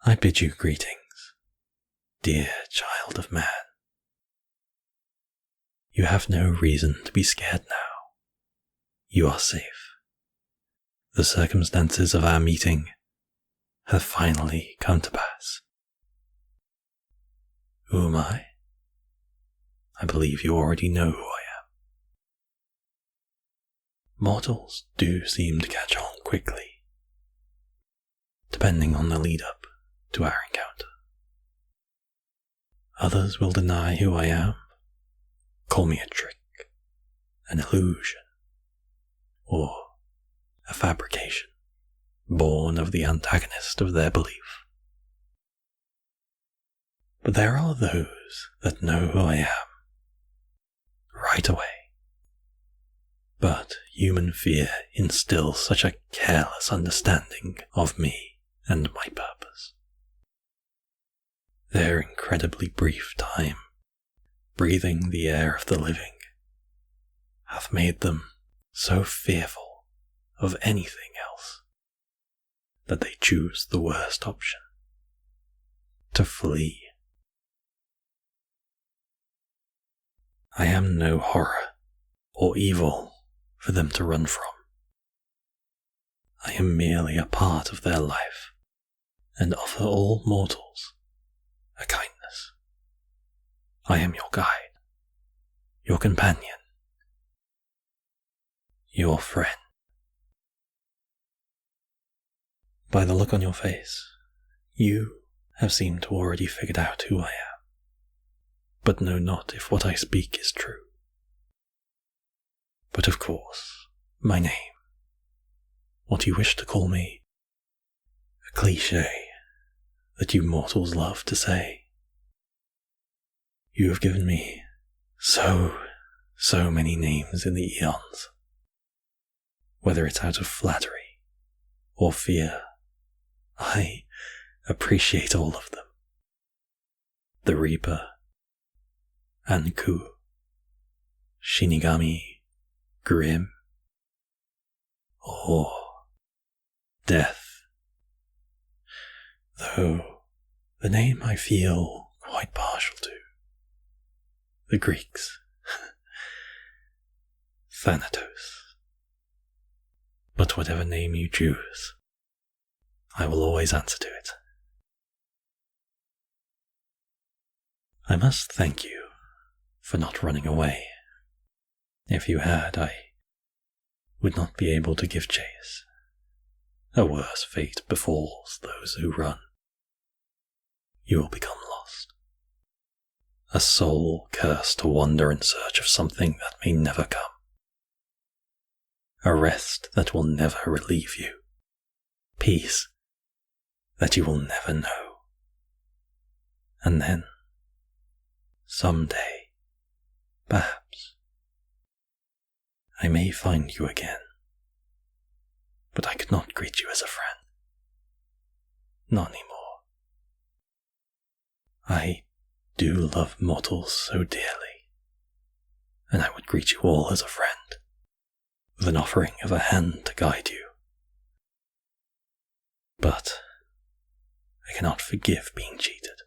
I bid you greetings, dear child of man. You have no reason to be scared now. You are safe. The circumstances of our meeting have finally come to pass. Who am I? I believe you already know who I am. Mortals do seem to catch on quickly, depending on the lead-up to our encounter. Others will deny who I am, call me a trick, an illusion, or a fabrication born of the antagonist of their belief. But there are those that know who I am right away. But human fear instills such a careless understanding of me and my purpose. Their incredibly brief time breathing the air of the living hath made them so fearful of anything else that they choose the worst option, to flee. I am no horror or evil for them to run from. I am merely a part of their life, and offer all mortals a kindness. I am your guide, your companion, your friend. By the look on your face, you have seemed to already figured out who I am, but know not if what I speak is true. But of course, my name, what you wish to call me, a cliché that you mortals love to say. You have given me so many names in the eons. Whether it's out of flattery or fear, I appreciate all of them. The Reaper, Anku, Shinigami, Grim, or Death. Though the name I feel quite partial to. The Greeks. Thanatos. But whatever name you choose, I will always answer to it. I must thank you for not running away. If you had, I would not be able to give chase. A worse fate befalls those who run. You will become lost. A soul cursed to wander in search of something that may never come. A rest that will never relieve you. Peace that you will never know. And then, someday, perhaps, I may find you again. But I could not greet you as a friend. Not anymore. I do love mortals so dearly, and I would greet you all as a friend, with an offering of a hand to guide you. But I cannot forgive being cheated,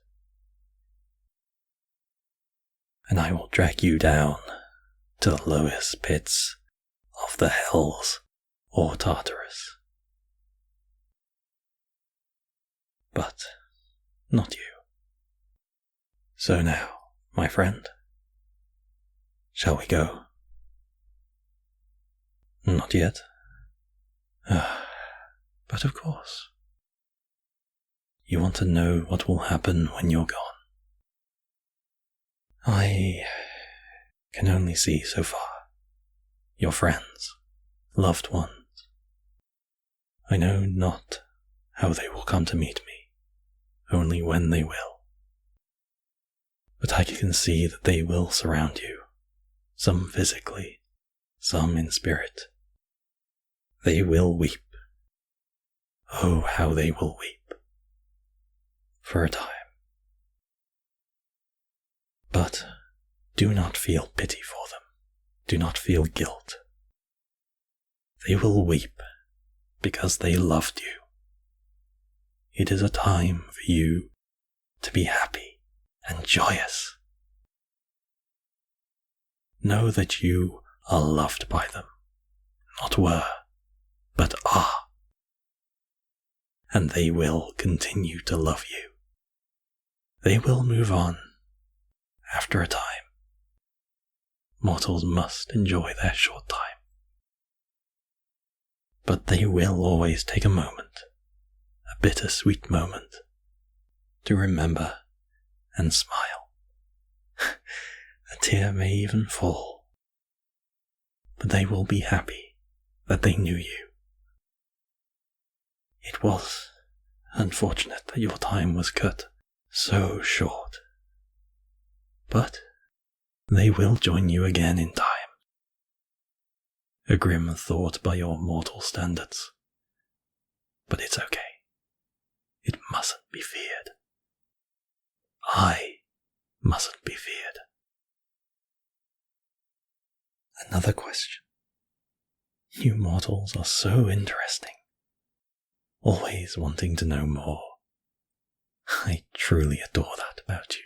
and I will drag you down to the lowest pits of the hells or Tartarus. But not you. So now, my friend, shall we go? Not yet. But of course. You want to know what will happen when you're gone. I can only see so far. Your friends, loved ones. I know not how they will come to meet me, only when they will. But I can see that they will surround you, some physically, some in spirit. They will weep. Oh, how they will weep. For a time. But do not feel pity for them. Do not feel guilt. They will weep because they loved you. it is a time for you to be happy and joyous. Know that you are loved by them, not were, but are. And they will continue to love you. They will move on after a time. Mortals must enjoy their short time. But they will always take a moment, a bittersweet moment, to remember and smile. A tear may even fall, but they will be happy that they knew you. It was unfortunate that your time was cut so short, but they will join you again in time. A grim thought by your mortal standards, but it's okay. It mustn't be feared. I mustn't be feared. Another question. You mortals are so interesting, always wanting to know more. I truly adore that about you.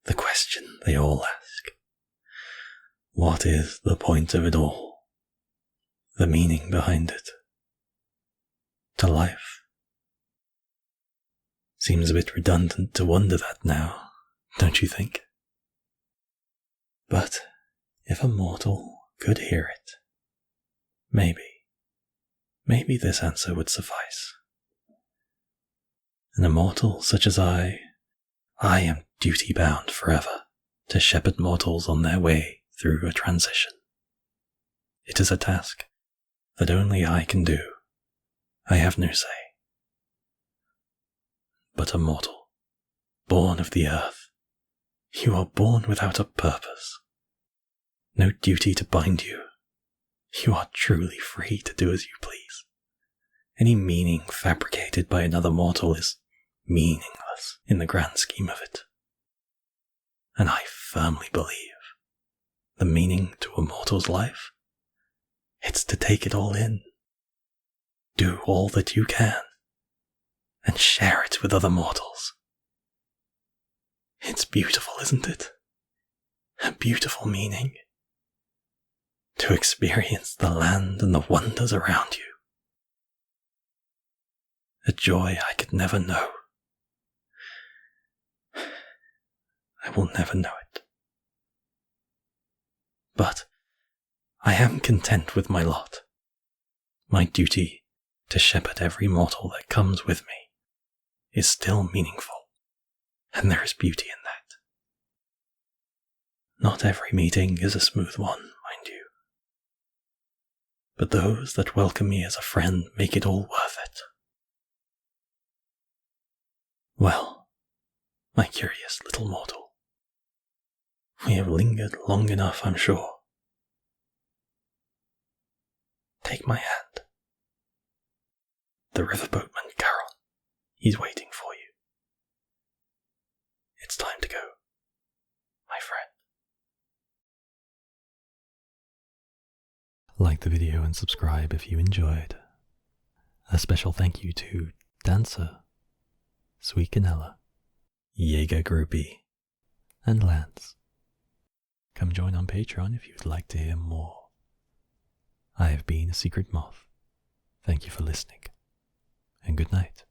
The question they all ask. What is the point of it all? The meaning behind it? To life? Seems a bit redundant to wonder that now, don't you think? But if a mortal could hear it, maybe this answer would suffice. An immortal such as I am duty-bound forever to shepherd mortals on their way through a transition. It is a task that only I can do. I have no say. But a mortal, born of the earth, you are born without a purpose. No duty to bind you. You are truly free to do as you please. Any meaning fabricated by another mortal is meaningless in the grand scheme of it. And I firmly believe the meaning to a mortal's life, it's to take it all in. Do all that you can, and share it with other mortals. It's beautiful, isn't it? A beautiful meaning. To experience the land and the wonders around you. A joy I could never know. I will never know it. But I am content with my lot. My duty to shepherd every mortal that comes with me is still meaningful, and there is beauty in that. Not every meeting is a smooth one, mind you. But those that welcome me as a friend make it all worth it. Well, my curious little mortal, we have lingered long enough, I'm sure. Take my hand. The riverboatman Carol, he's waiting for you. It's time to go, my friend. Like the video and subscribe if you enjoyed. A special thank you to Dancer, Sweet Canella, Jaeger Groupie, and Lance. Come join on Patreon if you'd like to hear more. I have been a Secret Moth. Thank you for listening, and good night.